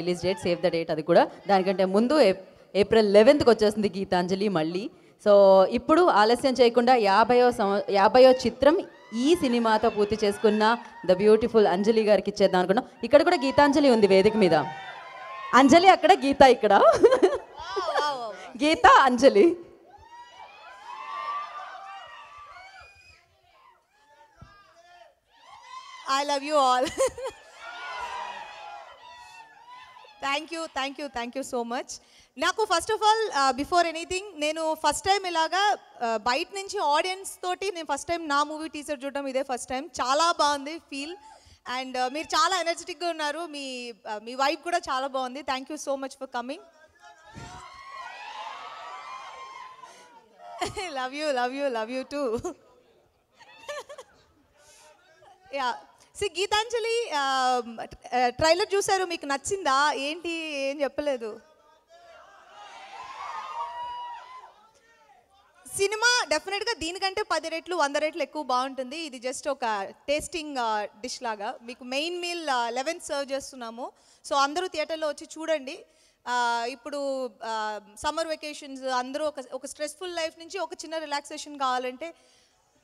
Release date save the date అది కూడా దానికంటే ముందు ఏప్రిల్ 11th వచ్చేస్తుంది గీతాంజలి మళ్ళీ. సో ఇప్పుడు ఆలస్యం చేయకుండా 50వ చిత్రం ఈ సినిమాతో పూర్తి చేసుకున్న ద బ్యూటిఫుల్ అంజలి గారికి ఇచ్చేద్దాం అనుకున్నాం. ఇక్కడ కూడా గీతాంజలి ఉంది వేదిక మీద. అంజలి అక్కడ, గీత ఇక్కడ. గీత అంజలి. I love you all. Thank you so much. నాకు first of all before anything నేను ఫస్ట్ టైం ఇలాగా బయట నుంచి ఆడియన్స్ తోటి నేను ఫస్ట్ టైం నా మూవీ టీజర్ చూడడం ఇదే ఫస్ట్ టైం. చాలా బాగుంది ఫీల్ అండ్ మీరు చాలా ఎనర్జెటిక్గా ఉన్నారు. మీ వైబ్ కూడా చాలా బాగుంది. Thank you so much for coming. Love you too. Yeah Geethanjali trailer చూసారు, మీకు నచ్చిందా ఏంటి? ఏం చెప్పలేదు. సినిమా డెఫినెట్గా దీనికంటే 10 రెట్లు 100 రెట్లు ఎక్కువ బాగుంటుంది. ఇది జస్ట్ ఒక టేస్టింగ్ డిష్ లాగా. మీకు మెయిన్ మీల్ 11th సర్వ్ చేస్తున్నాము. సో అందరూ థియేటర్లో వచ్చి చూడండి. ఇప్పుడు సమ్మర్ వెకేషన్స్ అందరూ ఒక స్ట్రెస్ఫుల్ లైఫ్ నుంచి ఒక చిన్న రిలాక్సేషన్ కావాలంటే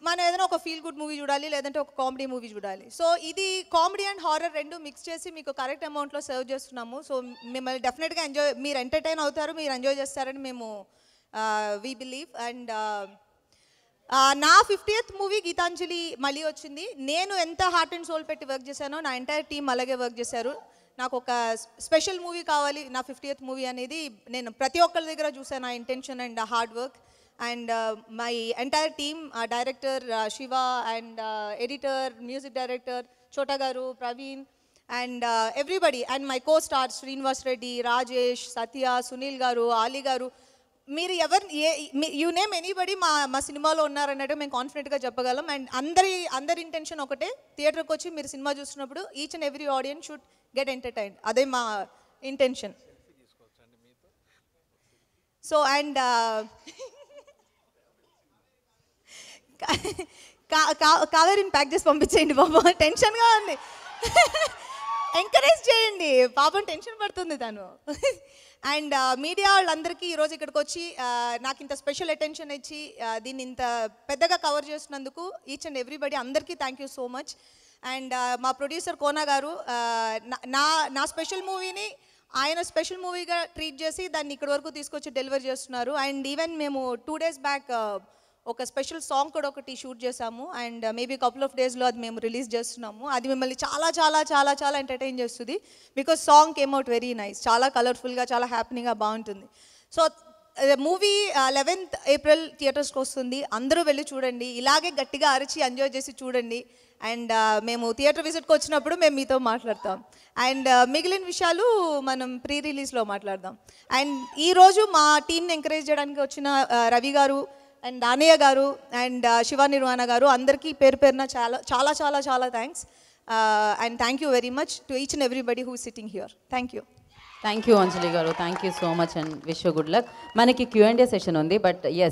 మనం ఏదైనా ఒక ఫీల్ గుడ్ మూవీ చూడాలి, లేదంటే ఒక కామెడీ మూవీ చూడాలి. సో ఇది కామెడీ అండ్ హారర్ రెండు మిక్స్ చేసి మీకు కరెక్ట్ అమౌంట్లో సర్వ్ చేస్తున్నాము. సో మిమ్మల్ని డెఫినెట్గా మీరు ఎంటర్టైన్ అవుతారు, మీరు ఎంజాయ్ చేస్తారని మేము వీ బిలీవ్. అండ్ నా 50th మూవీ గీతాంజలి మళ్ళీ వచ్చింది. నేను ఎంత హార్ట్ అండ్ సోల్ పెట్టి వర్క్ చేశానో నా ఎంటైర్ టీమ్ అలాగే వర్క్ చేశారు. నాకు ఒక స్పెషల్ మూవీ కావాలి నా 50th మూవీ అనేది నేను ప్రతి ఒక్కరి దగ్గర చూసాను. నా intention and hard work and my entire team, director Shiva and editor, music director Chota Garu, Praveen and everybody and my co-stars Srinivas Reddy, Rajesh, Satya, Sunil Garu, Ali Garu. మీరు you name anybody మా సినిమాలో ఉన్నారన్నట్టు మేము కాన్ఫిడెంట్గా చెప్పగలం. And అందరి intention ఒకటే, థియేటర్కి వచ్చి మీరు సినిమా చూస్తున్నప్పుడు each and every audience should get entertained. అదే మా ఇంటెన్షన్. సో అండ్ కావేరిని ప్యాక్ చేసి పంపించేయండి బాబు, టెన్షన్గా ఉంది. ఎంకరేజ్ చేయండి పాపం, టెన్షన్ పడుతుంది తను. అండ్ మీడియా వాళ్ళందరికీ ఈరోజు ఇక్కడికి వచ్చి నాకు ఇంత స్పెషల్ అటెన్షన్ ఇచ్చి దీన్ని ఇంత పెద్దగా కవర్ చేసినందుకు ఈచ్ అండ్ ఎవ్రీబడి అందరికీ thank you so much. And మా ప్రొడ్యూసర్ కోనా గారు నా స్పెషల్ మూవీని ఆయన స్పెషల్ మూవీగా ట్రీట్ చేసి దాన్ని ఇక్కడి వరకు తీసుకొచ్చి డెలివర్ చేస్తున్నారు. అండ్ ఈవెన్ మేము 2 days బ్యాక్ ఒక స్పెషల్ సాంగ్ కూడా ఒకటి షూట్ చేసాము. అండ్ మేబీ కపుల్ ఆఫ్ డేస్లో అది మేము రిలీజ్ చేస్తున్నాము. అది మిమ్మల్ని చాలా చాలా చాలా చాలా ఎంటర్టైన్ చేస్తుంది. Because song came out very nice, చాలా కలర్ఫుల్గా, చాలా హ్యాపీగా బాగుంటుంది. సో మూవీ 11th ఏప్రిల్ థియేటర్స్కి వస్తుంది. అందరూ వెళ్ళి చూడండి, ఇలాగే గట్టిగా అరిచి ఎంజాయ్ చేసి చూడండి. అండ్ మేము థియేటర్ విజిట్కి వచ్చినప్పుడు మేము మీతో మాట్లాడతాం. అండ్ మిగిలిన విషయాలు మనం ప్రీ రిలీజ్లో మాట్లాడదాం. అండ్ ఈరోజు మా టీంని ఎంకరేజ్ చేయడానికి వచ్చిన రవి గారు అండ్ దానయ్య గారు అండ్ శివ నిర్వాణ గారు అందరికీ పేరు పేరున చాలా చాలా చాలా చాలా thanks. And thank you very much to each and everybody who sitting here. Thank you Anjali garu, thank you so much and wish you good luck. మనకి Q&A సెషన్ ఉంది, బట్ ఎస్